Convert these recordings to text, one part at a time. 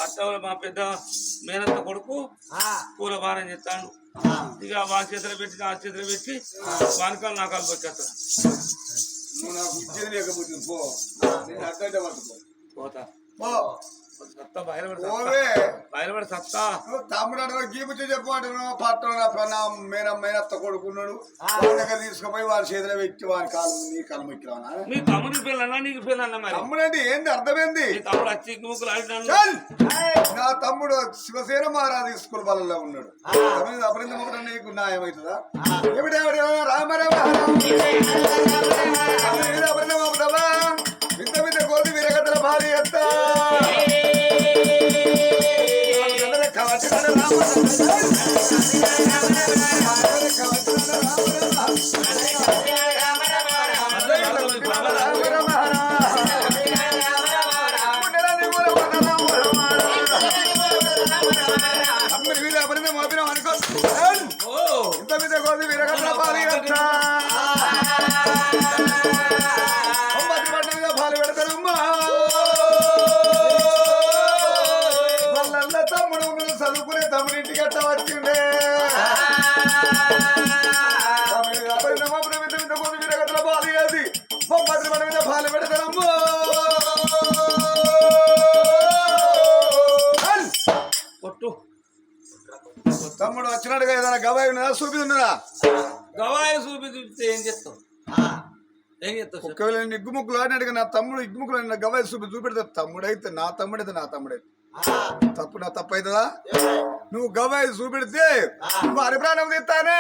అత్తవాళ్ళు మా పెద్ద మేనత్త కొడుకు పూల భారం చెప్తాను. ఇక వాళ్ళ చేతులు పెట్టి ఆ చేతులు పెట్టి వానకాలు నాకాలు వచ్చేస్తాను. పోతా బయలుపడి సత్తా తమ్ముడు గీపుచ్చి చెప్పమంటున్నావు. పట్టణ మేనత్త కొడుకున్నాడు దగ్గర తీసుకుపోయి వారి చేతిలో పెట్టి వారి కాలు నీ కాలు మొక్కిరావనా? మీ తమ్ముడికి పిల్లన్నా నీకు పిల్లన్నా? మరి తమ్ముడండి ఏంది అర్థమైంది? తమ్ముడు వచ్చి ముక్కులు నా తమ్ముడు శివసేన మహారాజు స్కూల్ బలంలో ఉన్నాడు. అపరిందం ఒకటి నీకు న్యాయమవుతుందా? రామరామ వింత వింత కోతి వీరగతల భారీ ఎత్త ఇంత మీద కోతి వీరగతల భారీ ఎత్త పాలు పెడతానమ్మా. వాళ్ళ తమ్ముడు చదువుకునే తమ్ముడు ఇంటికి అట్లా వచ్చిండే విరగతల పాలు కాదు బొమ్మతి మన మీద పాలు పెడతానమ్మా. తమ్ముడు వచ్చినట్టుగా ఏదైనా గవాయి ఉన్నదా చూపిస్తున్నదా? గవాయి చూపిస్తే ఏం చేస్తావు? ఒకవేళ ఇగ్గుముక్కులు ఆడినట్టుగా నా తమ్ముడు ఇగ్గుముక్కులు గవాయి చూపెడితే తమ్ముడైతే నా తమ్ముడైతే తప్పు నా తప్పు అవుతుందా? నువ్వు గవాయి చూపెడితే వారి ప్రాణం తీస్తానే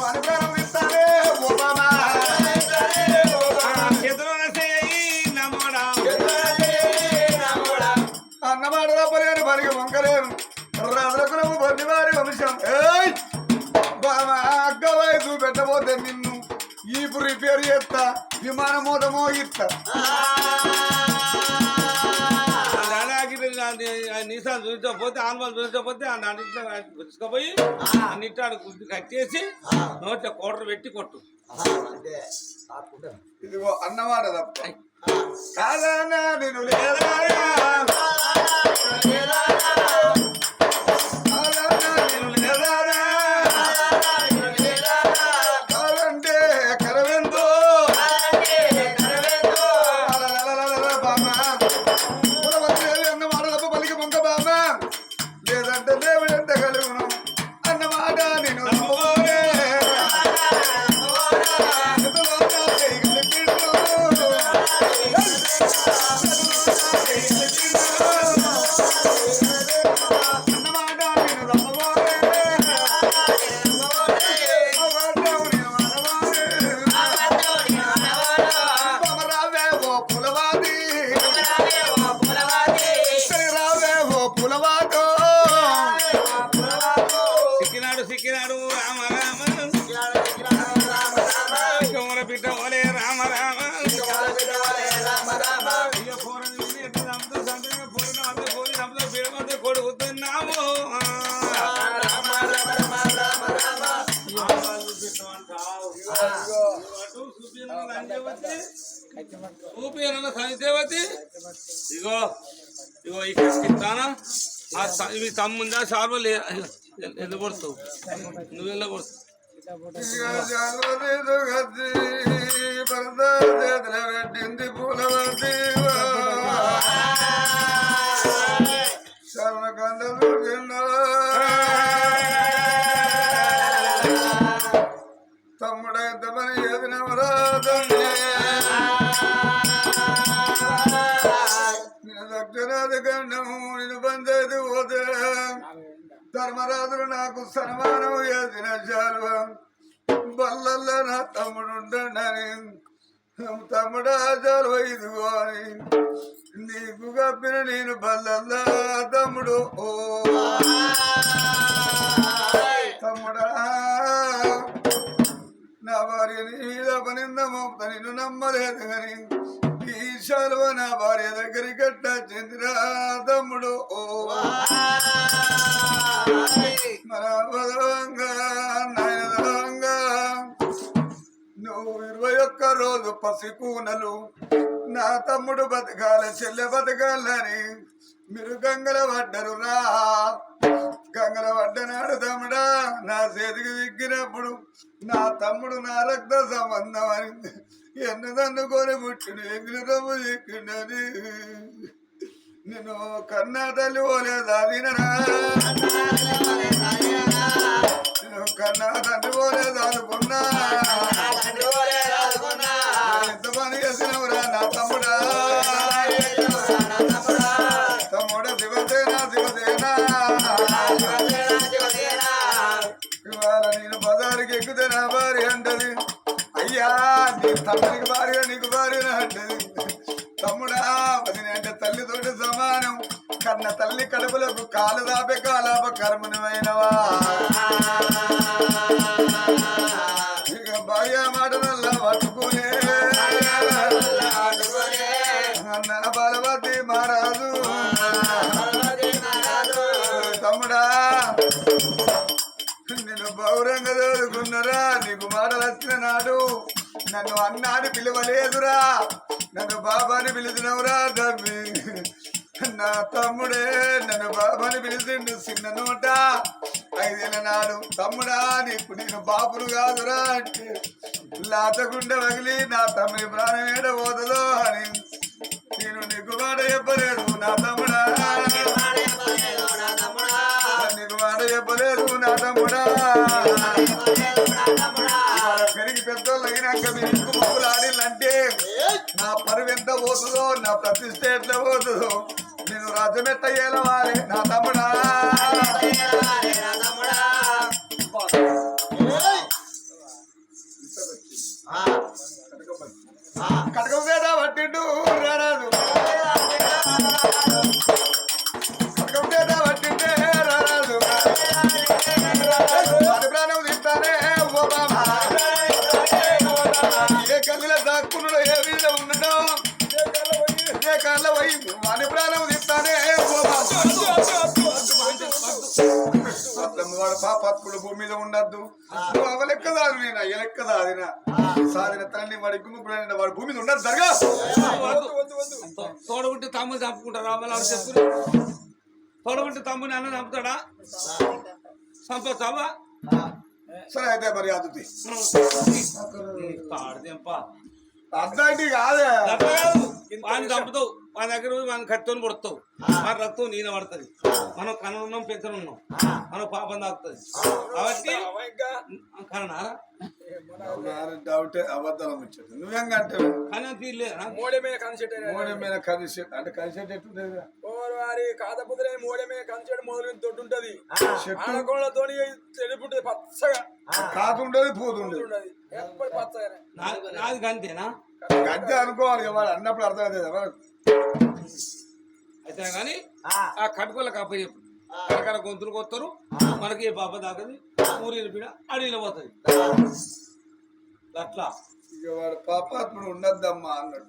వారి ప్రాణం తీస్తానే అన్నమాట తప్పలేను పలికి వంకలేను రాజకులము బండివారి వంశం అగ్గవాయి చూపెట్టబోతే నిన్ను ఈపు రిపేర్ చేస్తా విమానమోదమో ఇస్తా. నీసాలు చూపించకపోతే ఆన్వాళ్ళు చూపించకపోతే తీసుకుపోయి నిట్టాడు గుడ్డు కట్టేసి నోట్ల కోటలు పెట్టి కొట్టు. ఇదిగో అన్నమాట తప్ప కాదన్నా నేను లేదా సిక్కినాడు రామ రామ కొమర పిట్ట ఓలే రామ రామ కొడుకుతున్నాము సందేవతి ఇగో ఇగో ఇస్తానా ఇవి తమ్ముందా సార్వ ఎందుకు కొడుతావు నువ్వు ఎలా కొడుతావు పెట్టింది పూలవతి శరణకందలు తమ్ముడైతే పని చేసినవరాదండి నేను దక్షిణాది గండము నేను పంచాయతీ పోతే ధర్మరాజులు నాకు సన్మానం చేసిన చాలు బల్లల్లో నా తమ్ముడు ఉంటాడని తమ్ముడా చాలు ఇదిగో అని నీకు కప్పిన నేను బల్లల్లా తమ్ముడు ఓ తమ్ముడా నా భార్య నీ మీద పనింద మోపుత నిన్ను నమ్మలేదు కానీ ఈ శాలువ నా భార్య దగ్గరికి గట్ట చెందిన తమ్ముడు ఓ మన బలవంగా నాయనదంగా నువ్వు 21 రోజు పసి కూనలు నా తమ్ముడు బతకాల చెల్లె బతకాలని మీరు గంగల పడ్డరు రా గంగల పడ్డనాడు తమ్ముడా నా చేతికి దిక్కినప్పుడు నా తమ్ముడు నా రక్త సంబంధం అని ఎన్నదన్నుకొని పుట్టిన ఎంగిలి రమ్ము దిక్కినది నేను కన్నా తల్లి పోలేదా తినరా నేను కన్నా తండ్రి పోలేదు అనుకున్నా ఎంత పని చేసినవురా నా తమ్ముడా తమ్ముడ శివసేనా శివసేనా ఇవాళ నేను బజారుకి ఎక్కుతే నా భార్య అంటది అయ్యా నీ తమ్ముడికి భార్య నీకు భార్య అంటది తమ్ముడా వదిన అంటే తల్లితోటి సమానం కన్న తల్లి కడుపులకు కాలు దాపే కాలాప కర్మనిమైనవా ఇక భార్య మాటనల్లా పట్టుకునే అన్న బలవతి మహారాజు తమ్ముడా నేను బౌరంగా చదువుకున్నారా నీకు మాటలు వచ్చిన నాడు నన్ను అన్నాని పిలవలేదురా నన్ను బాబాని పిలిచినవురా తమ్మి నా తమ్ముడే నన్ను బాబాని పిలిచిండు చిన్న నోట 5 ఏళ్ళ నాడు తమ్ముడా నీకు నేను బాబును కాదురా అంటే లాతకుండా వగిలి నా తమ్ముని ప్రాణం ఏడ పోతుందో అని నేను నీకు మాట చెప్పలేదు నా తమ్ముడా నీకు మాట చెప్పలేదు నా తమ్ముడా పెరిగి పెద్దోళ్ళు అయినాక మీరు ఇంకు మొక్కులు ఆడిల్లంటే నా పరువు ఎంత పోతుందో నా ప్రతిష్ట ఎట్లా పోతుందో నేను రాజమెట్ట ఏలవాలి నా తమ్ముడా కటకం మీద పట్టిండు రారాదు కటకం మీద పట్టిండే రారాదు అది ప్రాణం తింటానే ఓ బాబా ఏ కళ్ళ దాక్కున్నాడో ఏ వీధ ఉన్నాడో ఏ కళ్ళ పోయి వాని ప్రాణం తింటానే ఓ వాడు పాపత్ముడు భూమి మీద ఉండద్దు నువ్వు అవ లెక్క దాది నేను అయ్య లెక్క దాదినా సాధిన తల్లి వాడి గుమ్ముకుడు వాడు భూమి మీద ఉండదు జరగా తోడగుంటే తమ్ముని చంపుకుంటారా వాళ్ళు చెప్పు తోడగుంటే తమ్ముని అన్న చంపుతాడా చంపొచ్చావా సరే అయితే మరి అదుతి తాడదేంపా అర్థానికి కాదే వాడిని చంపుతావు మన దగ్గర మనం కట్టుకొని పడుతావు మన రక్తం నీన పడుతుంది మనం కనున్నాం పెంచనున్నాం మనం పాపం తాకుతుంది కాబట్టి కననారా డౌటే అబద్ధాలు ముచ్చట నువ్వేంగంటే కానీ తీయలేదా మోడే మీద కన్సెట్ మోడే మీద కన్సెట్ అంటే కన్సెట్ ఎట్టుంటది వారి కాదపుదలే మోడే మీద కన్సెట్ మొదలు తొట్టుంటది ఆడకోళ్ళతో తెలుపుంటది పచ్చగా కాతుండదు పోతుండదు ఎప్పుడు పచ్చగా నాది గంతేనా గంతే అనుకోవాలి వాడు అన్నప్పుడు అర్థమవుతుంది అయితే కానీ ఆ కట్టుకోలే కాప చెప్పు కరకర గొంతులు కొత్తరు మనకి ఏ పాప దాకది ఊరిన పీడ అడిగిన పోతుంది అట్లా ఇక వాడు పాపాత్ముడు ఉండద్దమ్మా అన్నాడు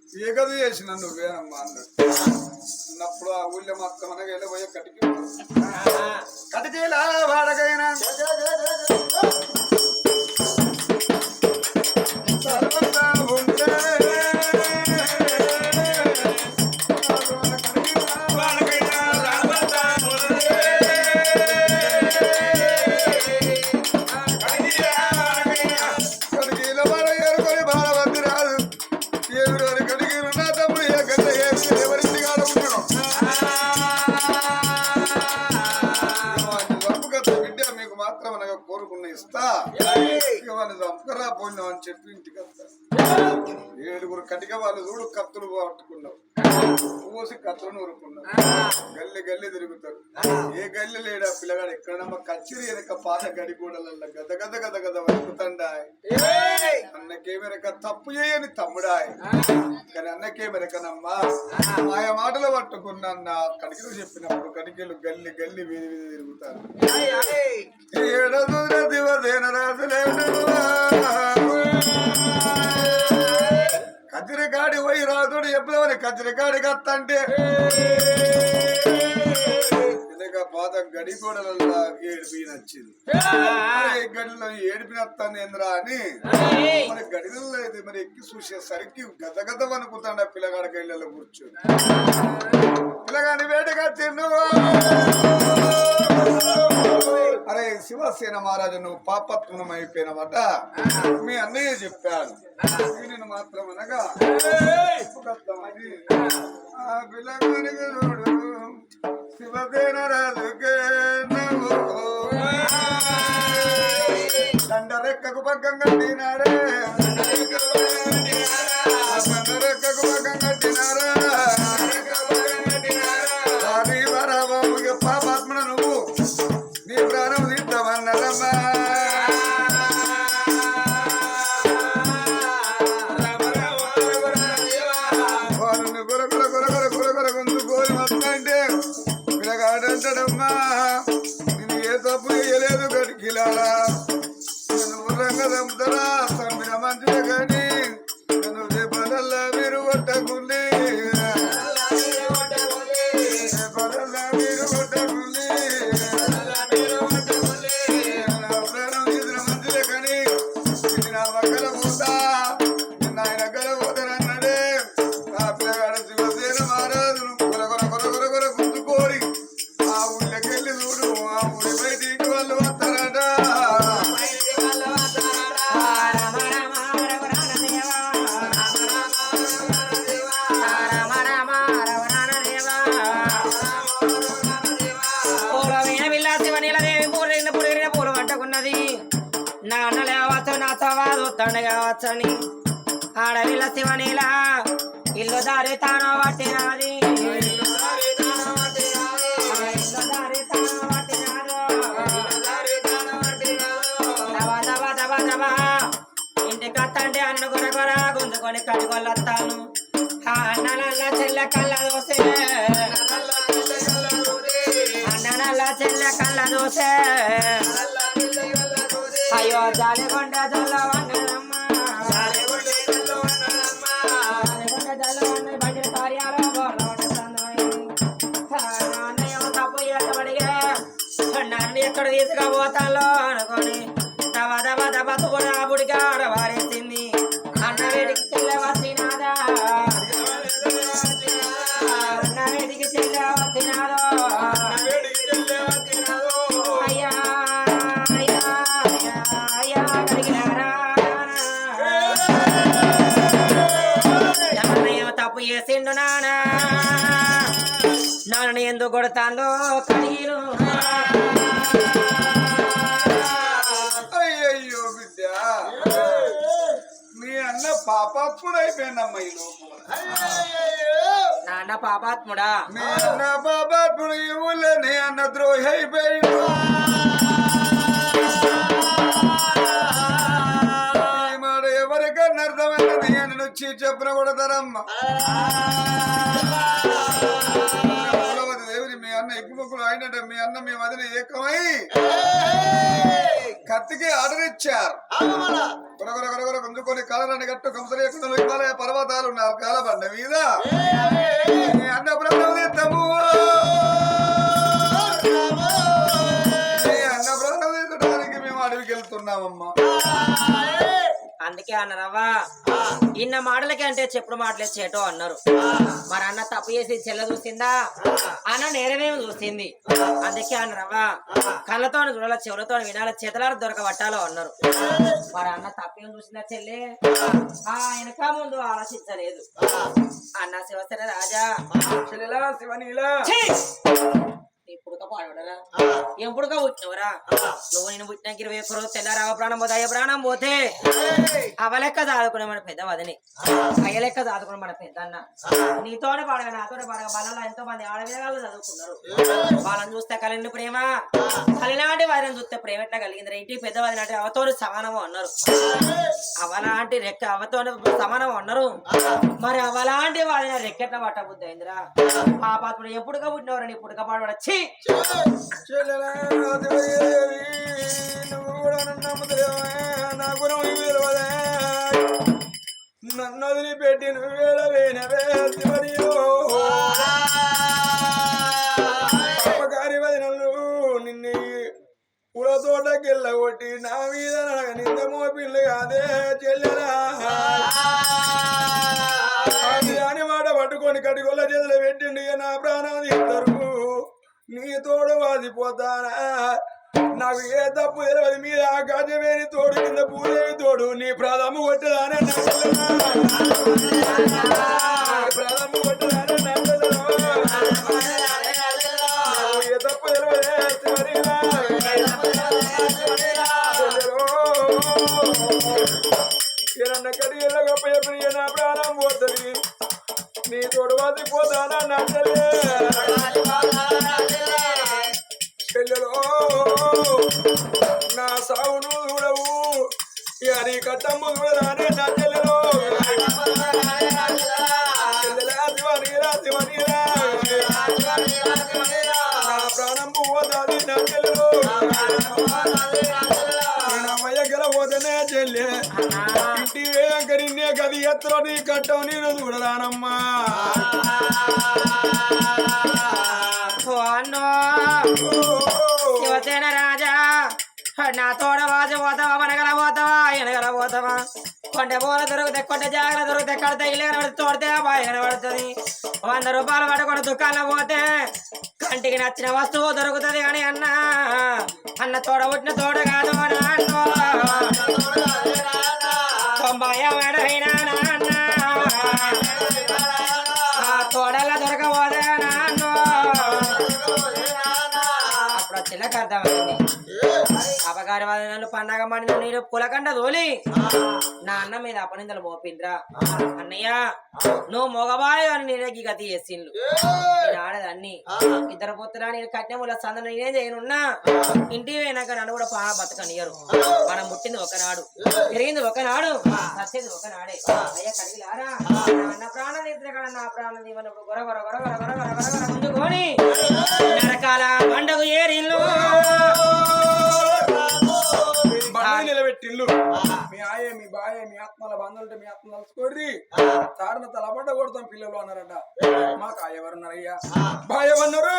ఏకది చేసిన నువ్వేనమ్మా అన్నాడు అన్నప్పుడు ఆ ఊళ్ళో మొత్తం అనగా వెళ్ళిపోయే కటికేలా వాడకైనా కోరుకున్న ఇస్తా వాళ్ళు చంపకరా పోయినాం అని చెప్పి ఇంటికి వస్తా 7 కటిక వాళ్ళు చూడు కత్తులు పట్టుకున్నావు పోసి కత్తులను ఊరుకున్నావు గల్లి గల్లి తిరుగుతారు ఏ గల్లి లేడా పిల్లగాడు ఎక్కడమ్మా కచ్చిరి వెనక పాత గడి గూడలల్లో గద గద గద గద వణుకుతండా అన్నకేమెరక తప్పు చేయని తమ్ముడాయ్ కానీ అన్నకేమెరకనమ్మా ఆయా మాటలు పట్టుకున్నా నా కడికలు చెప్పినప్పుడు కడికలు గల్లి గల్లి వీధి వీధి తిరుగుతారు కచ్చిరికాడి పోయి రాదుడు ఎప్పుడవని కచ్చిరికాడి కత్తంటే పాత గడి గోడలల్లా ఏడిపి నచ్చింది. మరి గడిలో ఏడిపినత్తాను ఏంద్రా అని మరి గడిలలో అయితే మరి ఎక్కి చూసేసరికి గదగద అనుకుతాడు పిల్లగాడికి వెళ్ళి కూర్చొని పిల్లగాని వేటగా తిన్ను. అరే శివసేన మహారాజు నువ్వు పాపత్వం అయిపోయినమాట మీ అన్నయ్య చెప్పాడు. నేను మాత్రం అనగా ఆ పిల్లగానికి చూడు శివసేన రాజుకే దండరెక్కకు పక్కం కట్టినారే దండరెక్కకు పక్కం కట్టినారా పాపాత్మన నువ్వు నీ ప్రాణం తీద్దామన్నారమ్మా. వాళ్ళని కొరకొర కొరకొర కొరకొర గుంజుకొని వస్తుంటే పిల్లగాడంటాడమ్మా నేను ఏ తప్పు చేయలేదు గడికిలారా నువ్వు రంగ చంపుతారా చంపిన మంచిగా కానీ నన్ను చెప్పలల్లా మీరు కొట్టకుండి చెప్పలల్లా మీరు కొట్టకుండి నా ప్రాణం తీసిన మంచిదే కానీ ఇది నా పక్కన పోతా ఆయన గల పోతానన్నాడే. ఆ పిల్లగాడ శివసేన మహారాజును కొరకొర కొరకొర కొర గుంజుకోరి ఆ ఊళ్ళకెళ్ళి చూడు ఆ ఊరి బయటికి వాళ్ళు వస్తారట. నాన్న లేవచ్చు నాతో వాదుతాడు కావచ్చని ఆడవిల్ల శివనీలా ఇల్లు దారి తానో పట్టినది ఇంటికి వస్తంటే అన్న కొరకొర గుంజుకొని కడుగొల్లొస్తాను ఆ అన్న నల్ల చెల్లె కళ్ళ దోసే అన్న నల్ల చెల్లె కళ్ళ దోసే అయ్యో జాలిగొండ జల్లవన్నమ్మ బండి కార్యాలు తప్పు చేతబడిగా నన్ను ఎక్కడ తీసుకుపోతాలో అనుకొని దబ దబ దబ కూడా బుడిగా ఆడవారేసింది. అన్న వేడికి చెల్లె వచ్చినాదా అన్న వేడికి చెల్లె వచ్చినాదో అయ్యా అయ్యా అయ్యా అడిగినారా ఎవరినేమో తప్పు చేసిండు నానా నన్ను ఎందుకు కొడతాందో కడిగిరు. అయ్యయ్యో బిడ్డ మీ అన్న పాపాత్ముడు అయిపోయిందమ్మా ఈ లోపల. నాన్న పాపాత్ముడా మీ అన్న పాపాత్ముడు ఈ ఊళ్ళో నీ అన్న ద్రోహి అయిపోయిండు. ఈ మాట ఎవరికన్నా అర్థమైంది అని వచ్చి చెప్పిన కొడతారమ్మా. దేవుని మీ అన్న ఎక్కువకులు అయినట్ట మీ అన్న మీ వదిన ఏకమై కత్తికి ఆర్డర్ ఇచ్చారు. కొరకొర కొరకొర గుంజుకొని కాలరాన్ని గట్టు కంసలేకుండా హిమాలయ పర్వతాలు ఉన్నారు కాలబండ మీద మీ అన్న ప్రాణం తీద్దాము మీ అన్న ప్రాణం తీర్చడానికి మేము అడవికి వెళ్తున్నామమ్మా. అందుకే అన్నారవ్వా ఇన్న మాటలకి అంటే చెప్పుడు మాటలే చేటో అన్నారు. మరి అన్న తప్పు చేసి చెల్ల చూసిందా అన్న నేరమేమి చూసింది. అందుకే అన్నారవ్వా కళ్ళతో చూడాల చెవులతో వినాల చేతలార దొరకబట్టాలో అన్నారు. మరి అన్న తప్పేం చూసిందా చెల్లె ఆ వెనక ముందు ఆలోచించలేదు. అన్న శివసేన రాజా చెల్లెలా శివనీలా పుడక పాడవడరా ఏం పుడక పుట్టినవరా నువ్వు నేను పుట్టినాక 21 రోజు తెల్లారావ ప్రాణం పోతే అయ్య ప్రాణం పోతే అవలెక్క చాదుకునే మన పెద్ద వదని అయ్యలెక్క చాదుకునే మన పెద్ద అన్న నీతోనే పాడగా నాతోనే పాడగా బలలో ఎంతో మంది ఆడవిధగాళ్ళు చదువుకున్నారు. వాళ్ళని చూస్తే కలిగిన ప్రేమ కలినాటి వారిని చూస్తే ప్రేమ ఎట్లా కలిగింది. ఇంటికి పెద్ద వదిన అంటే అవతోని సమానము అన్నారు. అవలాంటి రెక్క అవతోని సమానం అన్నారు. మరి అవలాంటి వాడిన రెక్కెట్ల పట్టబుద్ధి అయిందిరా పాపాత్ముడు ఎప్పుడుగా పుట్టినవరని పుడక పాడబడ ఛీ నన్ను వదిలిపెట్టి నువ్వేళవేనవే శివనియో అమ్మగారి వదినలు కొట్టి నా మీద నింద మోపిల్లు కాదే చెల్లెలా అని మాట పట్టుకొని కడిగొల్ల చేతులు పెట్టిండి నా ప్రాణం తీస్తారు నీ తోడు వాదిపోతానా నాకు ఏ తప్పు తెలియదు మీద గజవేని తోడు కింద పూదేవి తోడు నీ ప్రాధము కొట్టదానే ప్రాధము కొట్టదానే ఏ తప్పు తెలియదే కడిగల గొప్ప ప్రియ నా ప్రాణం పోతుంది నీ తోడు వాదిపోతానా నా చెల్లెలో నా సావును చూడవు నీ కట్టమ్మ చూడదానే నా చెల్లెలో నా ప్రాణం పోదాది నా చెల్లెలో అమ్మయ్య గెలవోదనే చెల్లె ఇంటి వేయంకరిన్నే గది ఎత్తులో నీ కట్టం నేను చూడదానమ్మా శివసేన రాజా నా తోడ వాజ పోతావా మనగల పోతావా ఎనగల పోతావా కొండ పూల దొరుకుతాయి కొండ జాగ్రత్త దొరుకుతాయి కడితే ఇల్లు కనబడి తోడితే బాగా కనబడుతుంది 100 రూపాయలు పట్టుకొని దుకాణంలో పోతే కంటికి నచ్చిన వస్తువు దొరుకుతుంది కానీ అన్న తోడ పుట్టిన తోడ కాదు తొంభైనా నాన్న తోడల్లా దొరకపోతే నాన్న అప్పుడు చిల్లక అర్థమైంది అపకారి నన్ను పండగ మండి నీరు పులకండ తోలి నా అన్న మీద అపనిందలు మోపిండ్రా అన్నయ్య నువ్వు మొగబాయి అని నేనే గతి చేసిండ్లు నేను ఆడదాన్ని ఇద్దరు పొత్తులా నేను కట్నముల సందన నేనేం చేయనున్నా ఇంటికి పోయినాక నన్ను కూడా పాన బతకనియరు మనం పుట్టింది ఒకనాడు పెరిగింది ఒకనాడు సచ్చేది ఒకనాడే అయ్యా కడిగిలారా నా ప్రాణం తీసిన కాడ నా ప్రాణం తీవనప్పుడు గొర గొర గొర గొర గొర గొర గొర ముందుకొని నరకాల పండగ ఏరిల్లు నిలబెట్టిల్లు మీ ఆయే మీ బాయే మీ ఆత్మల బంధువులంటే మీ ఆత్మ తలుచుకోర్రి తారణ తలబడ్డ కొడతాం పిల్లలు అన్నారట మాకు ఆయవరన్నారయ్యా బాయవన్నారు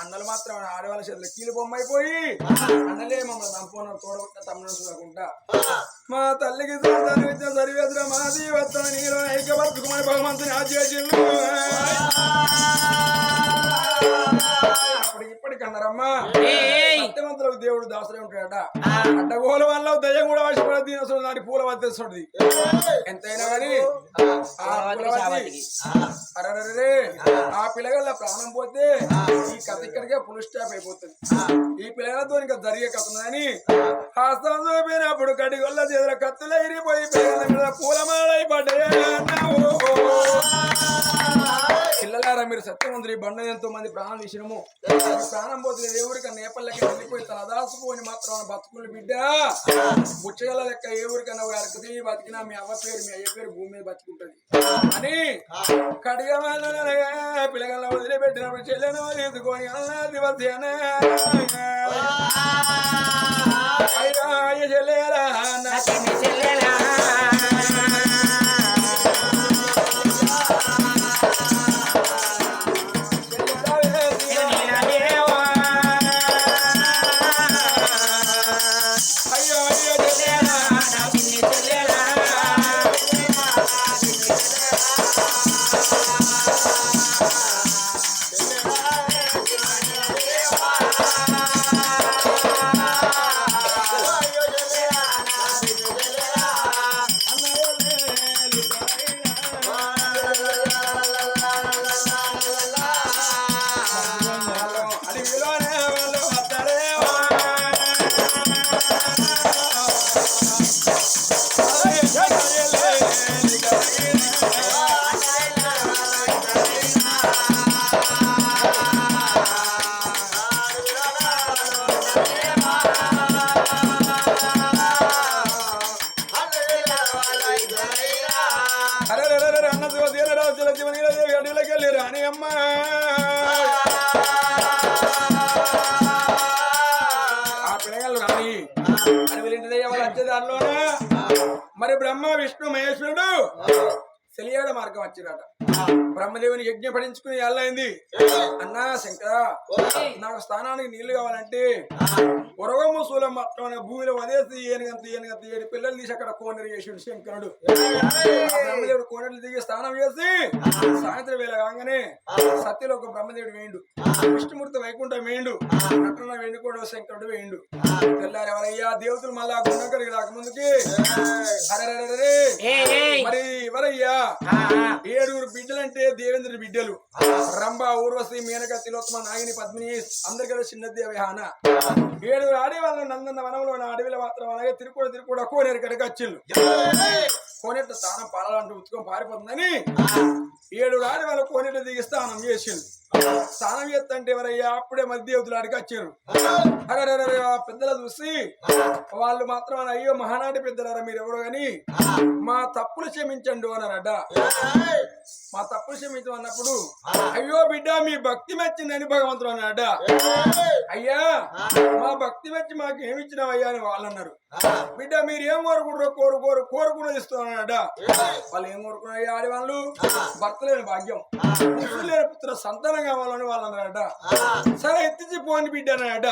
అన్నలు మాత్రం ఆడవాళ్ళ చేతులు కీలు బొమ్మ అయిపోయి అన్నలే మమ్మల్ని దంపున్నారు తోడగొట్టిన తమ్ముడు చూడకుండా మా తల్లికి సరివేద్ర మాది వస్తాను నీలో ఐక్యపరచుకుని భగవంతుని ఆచేసిల్లు అప్పటికి ఇప్పటికి అన్నారమ్మా సత్యవంతులకు దేవుడు దాసరే ఉంటాడట అడ్డగోల వల్ల దయ్యం కూడా వర్షపడి దీని దాని పూల వద్దేస్తుంది ఎంతైనా కానీ అరే ఆ పిల్లగల ప్రాణం పోతే ఈ కథ ఇక్కడికే ఫుల్ స్టాప్ అయిపోతుంది ఈ పిల్లలతో ఇంకా జరిగే కథ ఉందని హస్తం చూపినప్పుడు కడిగొల్ల చేతుల కత్తులు ఎగిరిపోయి పిల్లల మీద పూలమాలై పడ్డాయి పిల్లలారా మీరు సత్యవంతులు ఈ బండ ఎంతో మంది ప్రాణం తీసినము ప్రాణం పోతే ఎవరికి నేపల్లెకి వెళ్ళిపోయి తన దాసుపోని మాత్రం బతుకులు బిడ్డ బుచ్చగల లెక్క ఏ ఊరికన్నా అరకది బతికినా మీ అవ్వ పేరు మీ అయ్య పేరు భూమి మీద బతుకుంటది అని కడిగా పిల్లగల వదిలిపెట్టినప్పుడు చెల్లెను ఎదుకొని అన్నా దివసేనా అయ్యా చెల్లెలా చెల్లెలా మరి బ్రహ్మ విష్ణు మహేశ్వరుడు తెలియడ మార్గం వచ్చిరట బ్రహ్మదేవుని యజ్ఞ పడించుకుని ఎల్లైంది. అన్నా శంకర, నాకు స్థానానికి నీళ్లు కావాలంటే ఉరవమ్మ శూలం మాత్రం భూమిలో వదేసి ఏనుగంత 7 పిల్లలు తీసి అక్కడ కోనేరు చేసిండు శంకరుడు. ఆ బ్రహ్మదేవుడు కోనేరు దిగి స్నానం చేసి సాయంత్రం వేళ కాగానే సత్యలో ఒక బ్రహ్మదేవుడు వేయండు, విష్ణుమూర్తి వైకుంఠం వేయండు, నటున వెండుకోడు శంకరుడు వేయండు. తెల్లారు ఎవరయ్యా దేవతలు మళ్ళా గుండెక్కడికి రాకముందుకి అరే మరి ఎవరయ్యా 7 బిడ్డలంటే దేవేంద్రుడి బిడ్డలు రంభ, ఊర్వశి, మేనక, తిలోత్తమ, నాగిని, పద్మిని అందరికీ చిన్న దేవయాన 7 ఆడేవాళ్ళు నందన్న వనంలో అడవిలో మాత్రం అలాగే తిరుపూడ కోనేరు కడికి వచ్చిళ్ళు. కోనేట స్థానం పాలాలంటూ ఉత్తుకొని పారిపోతుందని 7 ఆడేవాళ్ళు కోనేట దిగి స్నానం చేసిండు. స్నానం చేస్తంటే ఎవరయ్యా అప్పుడే మధ్యవతులు అడిగి వచ్చారు. అరే పెద్దలు చూసి వాళ్ళు మాత్రం అయ్యో మహానాటి పెద్దలారా మీరెవరో గాని మా తప్పులు క్షమించండు అన్నారట. మా తప్పులు క్షమించమన్నప్పుడు అయ్యో బిడ్డ మీ భక్తి మెచ్చిందని భగవంతుడు అన్నాడట. అయ్యా మా భక్తి మెచ్చి మాకు ఏమిచ్చినావయ్యా అని వాళ్ళు అన్నారు. బిడ్డ మీరు ఏం కోరుకుంటారో కోరుకున్నది ఇస్తున్నాడట. వాళ్ళు ఏం కోరుకున్నాయ్యా ఆడవాళ్ళు భర్త లేని భాగ్యం, పుత్రులు లేని పుత్ర సంతానం కావాలని వాళ్ళు అన్నారట. సరే ఎత్తించి పోని బిడ్డ అన్నాడట.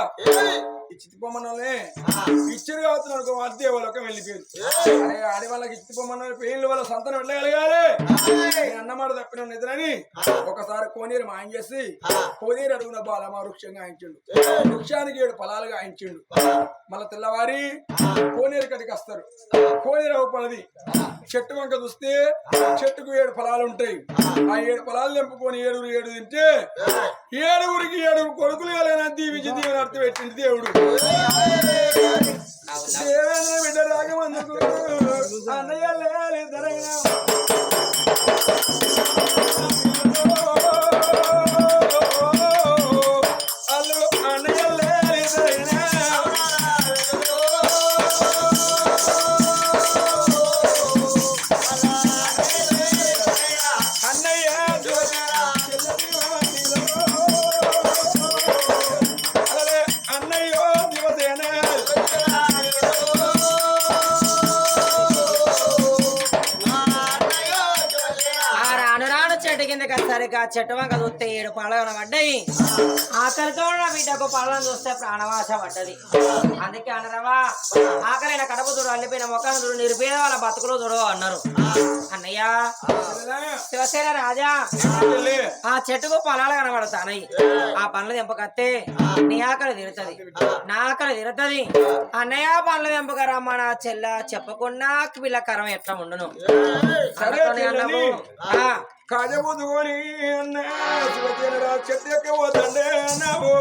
ఇచ్చిపోమన్నోళ్ళే ఇచ్చారు కావచ్చు అనుకో అద్దె వాళ్ళకి వెళ్ళిపోయింది. అరే ఆడవాళ్ళకి ఇచ్చిపోమన్న పెయిన్లు వాళ్ళ సంతానం ఎట్లా కలగాలి అన్నమాట తప్పిన నిద్రని ఒకసారి కోనేరు మాయం చేసి కోనేరు అడుగున బాలమా వృక్షంగా ఆయించిండు. వృక్షానికి 7 ఫలాలు గాయించిండు. మళ్ళా తెల్లవారి కోనేరు కడికి వస్తారు. కోనేరు అవుపడది చెట్టు వంక చూస్తే చెట్టుకు 7 ఫలాలు ఉంటాయి. ఆ 7 ఫలాలు తెంపుకొని 7 తింటే 7కి 7 కొడుకులు కలిగిన దీవించి దీవెన అర్థం పెట్టింది దేవుడు. దేవేంద్ర బిడ్డ రాగమందుకు అన్నయ్య లేదరైనా అల్లు అన్నయ్య లేదరైనా సరిగా చెట్టు వంక చూస్తే 7 పళ్ళను పడ్డాయి. ఆకలితో ఉన్న బిడ్డకు పళ్ళను చూస్తే ప్రాణవాస పడ్డది. అందుకే అనరవా ఆకలైన కడప చూడు, అల్లిపోయిన మొక్కను చూడు, నిరుపేద వాళ్ళ బతుకులు చూడు అన్నారు. అన్నయ్య శివసేన రాజా ఆ చెట్టుకు పొలాలు కనబడతానయి. ఆ పనులు తెంపకత్తే నీ ఆకలి తీరుతుంది, నా ఆకలి తీరుతుంది. అన్నయ్య పనులు తెంపక రమ్మా చెల్ల చెప్పకుండా పిల్లకరం ఎట్లా ఉండును అన్నము. కాజబుదుకొని అన్న శివసేనరా చెట్టు ఎక్క పోతండే అన్నావు.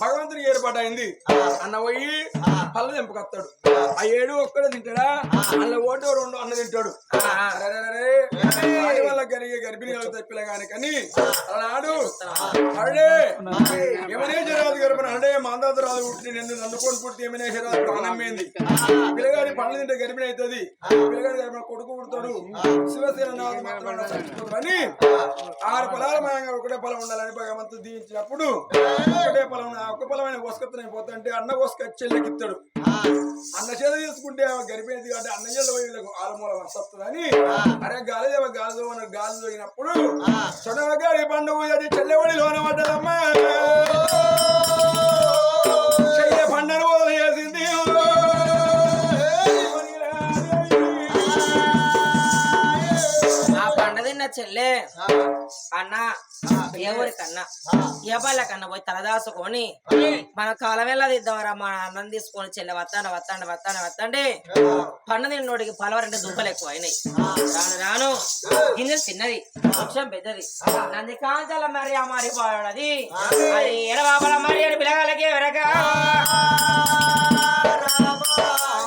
భగవంతునికి ఏర్పాటైంది. అన్న పోయి పళ్ళు తెంపుకొస్తాడు. ఆ 7 ఒక్కడే తింటాడా, అన్న 1-2 అన్న తింటాడు. వాళ్ళ గర్భిణి కలుగుతాయి పిల్లగాని కానీ అన్నాడు. అడే ఏమనే జరాదు గర్భణ అంటే మాందాత రాదు పుట్టి నిన్ను నన్నుకొని పుట్టి ఏమైనా జరాదు ప్రాణమైంది. పిల్లగాడి పళ్ళు తింటే గర్భిణి అవుతుంది. పిల్లగాడి గర్భిణ కొడుకు పుడతాడు. శివసేన నాదు మాత్రం అని 6 ఫలాలు మాయంగా ఒకటే ఫలం ఉండాలని భగవంతుడు దీవించినప్పుడు ఒకటే ఫలం ఒక్క ఫలమైన కోసుకొత్తనే పోతుంటే అన్న కోసుకొచ్చి చెల్లెకిస్తాడు. అన్న చేత తీసుకుంటే గర్భిణి అంటే అన్న చేత వీళ్ళకు ఆలమూల వస్తుందని అరే గాలిదేవ గాలిదో అని గాలి పోయినప్పుడు చొడవగాడి పండుగ అది చెల్లెవడి లోన పడ్డదమ్మా. చెల్లె పండను చేసింది. ఆ పండ తిన్న చెల్లె అన్న ఎవరికన్నా ఎవరికన్నా పోయి తలదాసుకొని మన కాలం ఎలా తిద్దామరా మన అన్నం తీసుకొని చెల్లె వత్తండి పండు తిన్నోడికి పలవరంటే దుంపలు ఎక్కువ అయినాయి. రాను గింజలు చిన్నది వృక్షం పెద్దది నంది కాంచాల మరి ఆ మారిపోయాడది అది ఎడబాబల మరి అని పిల్లగాలకి ఎవరగా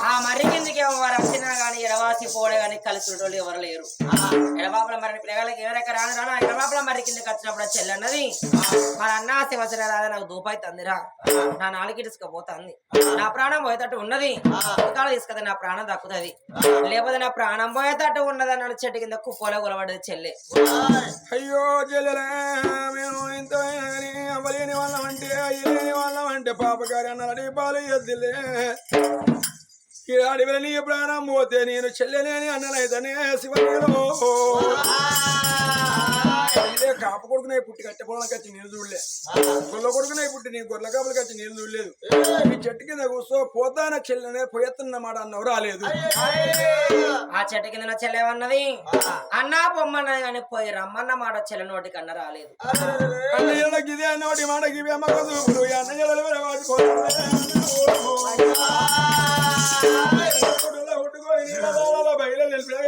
ఆ మర్రి కిందికి ఎవరు వచ్చినా గాని ఎడవాసి పోడే గాని కలిసి ఎవరు లేరు. ఎడబాబుల మర్రి పిల్లగాలకి ఎవరైనా రాను ఎడబాబుల మర్రి కిందకి వచ్చినప్పుడు చెల్లన్నది మన అన్న శివసన రాదా నాకు దూపాయి తందిరా నా నాలుగు తీసుకుపోతుంది. నా ప్రాణం పోయేటట్టు ఉన్నది కాలు తీసుకదా నా ప్రాణం దక్కుతుంది, లేకపోతే నా ప్రాణం పోయేటట్టు ఉన్నది అన్నాడు. చెట్టు కింద కుప్పలో గులబడ్డది చెల్లె. అయ్యో చెల్లెలే మేము ఇంత అవ్వలేని వాళ్ళం అంటే అయ్యలేని వాళ్ళం అంటే పాపగారి అన్నాడు. పాలు ఎద్దులే ఈ అడవిలో నీ ప్రాణం పోతే నేను చెల్లెలేని అన్నలైతేనే శివనేలో కాపు కొడుకునే పుట్టి కట్టె పొలానికి వచ్చి నీళ్ళు చూడలే గొల్ల కొడుకునే పుట్టి నీ గొర్రెల కాపులకి వచ్చి నీళ్ళు చూడలేదు ఈ చెట్టు కింద కూర్చో పోతాన చెల్లెనే పోయేస్తున్నమాట అన్నవు రాలేదు ఆ చెట్టు కింద చెల్లెమన్నది అన్నా పొమ్మన్నది కానీ పోయి రమ్మన్న మాట చెల్లె నోటికి అన్న రాలేదు అన్నయ్యలకి ఇదే అన్నవాటి మాట గివి అమ్మక చూపుడు అన్నయ్యలు ఉట్టుకొని నీళ్ళ బయలు నిలిపే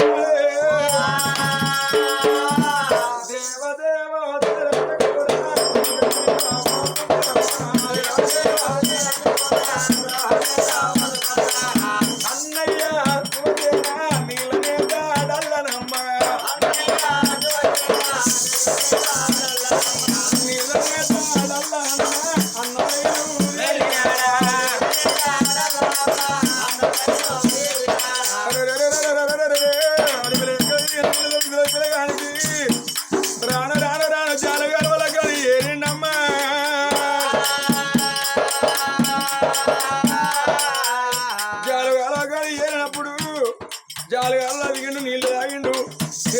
జాలుగాల్లో దిగిండు నీళ్లు తాగిండు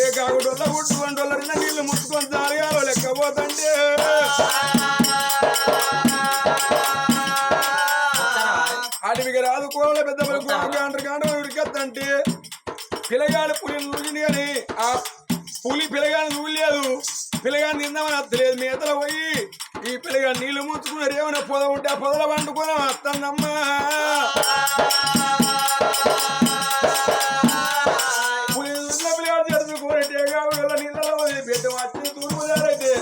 ఏ కాకుడోళ్ళ ఉట్టుకుంటోళ్ళ నీళ్లు ముట్టుకొని జాలుగాలో లెక్కపోతంటే అడవికి రాదు కూరల పెద్ద గంట ఉరికెత్తంటే పిల్లగాడు పులిని చూసింది కానీ ఆ పులి పిల్లగాని చూడలేదు పిల్లగాని తిందామని అత్తలేదు మేతలో పోయి ఈ పిల్లగాడు నీళ్లు ముచ్చుకున్నారు ఏమైనా పొద ఉంటే ఆ పొదల పండుకున్నాం అత్తన్నమ్మా నీళ్ళలో వచ్చి తూర్పుదారైతే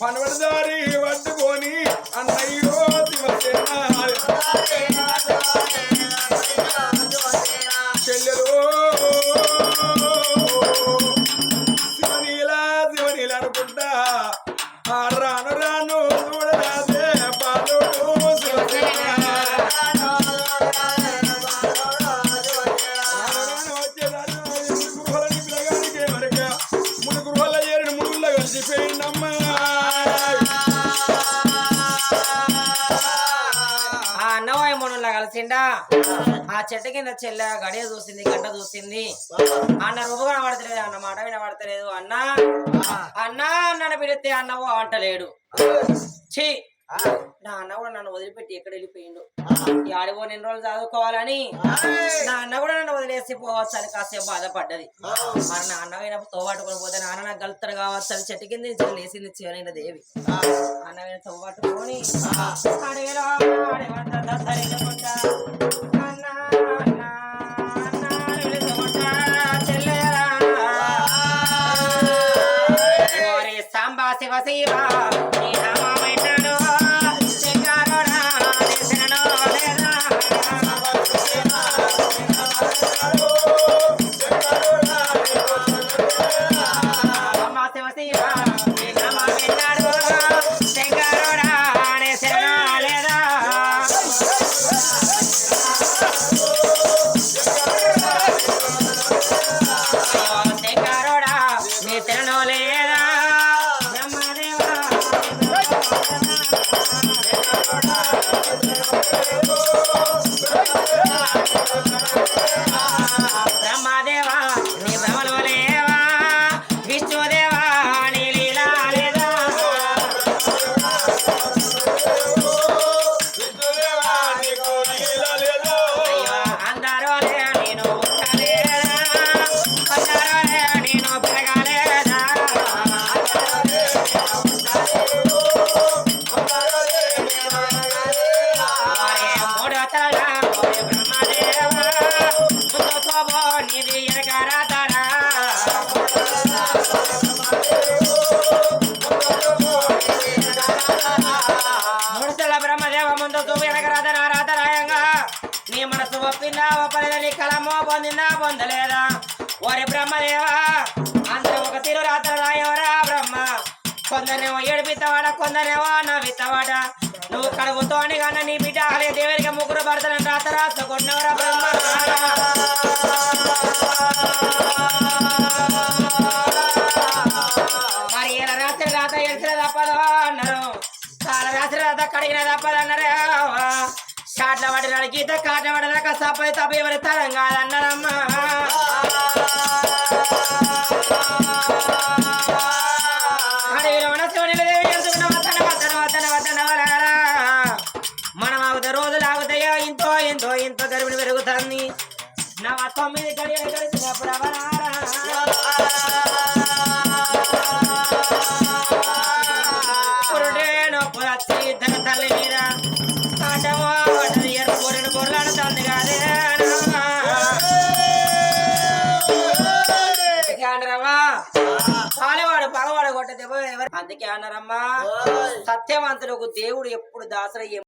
పనబడిదారి పట్టుకొని అన్నయ్యో చెల్లెలు శివనీలా అనుకుంటా రాను రాను చూడరాదే బాలుడు కలిసిండా ఆ చెట్టు కింద చెల్లె గడియ చూసింది గంట చూసింది అన్న రూపు కనబడతలేదు అన్న మాట వినబడతలేదు అన్నా అన్నా నన్ను పిలిస్తే అన్నవో అంటలేడు ఛీ నా అన్న కూడా నన్ను వదిలిపెట్టి ఎక్కడ వెళ్ళిపోయిండు ఈ ఆడిపో 2 రోజులు చదువుకోవాలని నా అన్న కూడా నన్ను వదిలేసి పోవచ్చు అని కాసేపు బాధపడ్డది మరి నా అన్న అయినా తోబట్టుకొని పోతే నాన్న నాకు గలుతాడు కావచ్చు అని చెట్టు కింద లేసింది చివరైన దేవి అన్న తోబట్టుకొని అడవిలో సాంబా శివ శివ బ్రహ్మదేవా నీ భ్రమలో లేవా విష్ణుదేవా నీ లీలా లేదా అయ్యో అందరూ నేను ఉట్టలేదా అందరూ నేను పెరగలేదా మూడో తల బ్రహ్మదేవా నిధి ఎరగరాదరా ముడతల బ్రహ్మదేవ ముందు చూపు ఎరగరాదరా రాతరాయంగా నీ మనసు ఒప్పిందా ఒప్పలేదా నీ కలమో పొందిందా పొందలేదా ఓరి బ్రహ్మదేవా అందరూ ఒక తీరు రాత్ర రాయవరా బ్రహ్మ కొందరేమో ఏడిపిత్తవాడ కొందరేమో నవ్విత్తవాడ నువ్వు కడుగుతోని కన్నా నీ బిడ్డ అలే దేవుడికి 3 భర్తలను రాత రాసుకున్నవరా బ్రహ్మ మరి ఇలా రాత్రి రాత ఎడిసిన తప్పదో అన్నారు చాలా రాత్రి రాత కడిగిన తప్పదన్నారే షాట్ల పడినాడు గీత కాటపడదాకా సపై తప్ప ఎవరి తరం కాదన్నారమ్మా అడవిలో శివనిలదేవి మనం ఆగుతా రోజులు ఆగుతాయో ఇంతో ఎంతో ఎంతో గర్భిణి పెరుగుతుంది నా 9 గడియలు గడిచినప్పుడు ఇద్దరు తల్లి మీద కాటమో ఎరుకోరిన బొర్లాడుతుంది కాదే అన్నారమ్మా పాలవాడు పగవాడు కొట్టదేమో ఎవరు అందుకే అన్నారమ్మా సత్యవంతులకు దేవుడు ఎప్పుడు దాసరయ్యే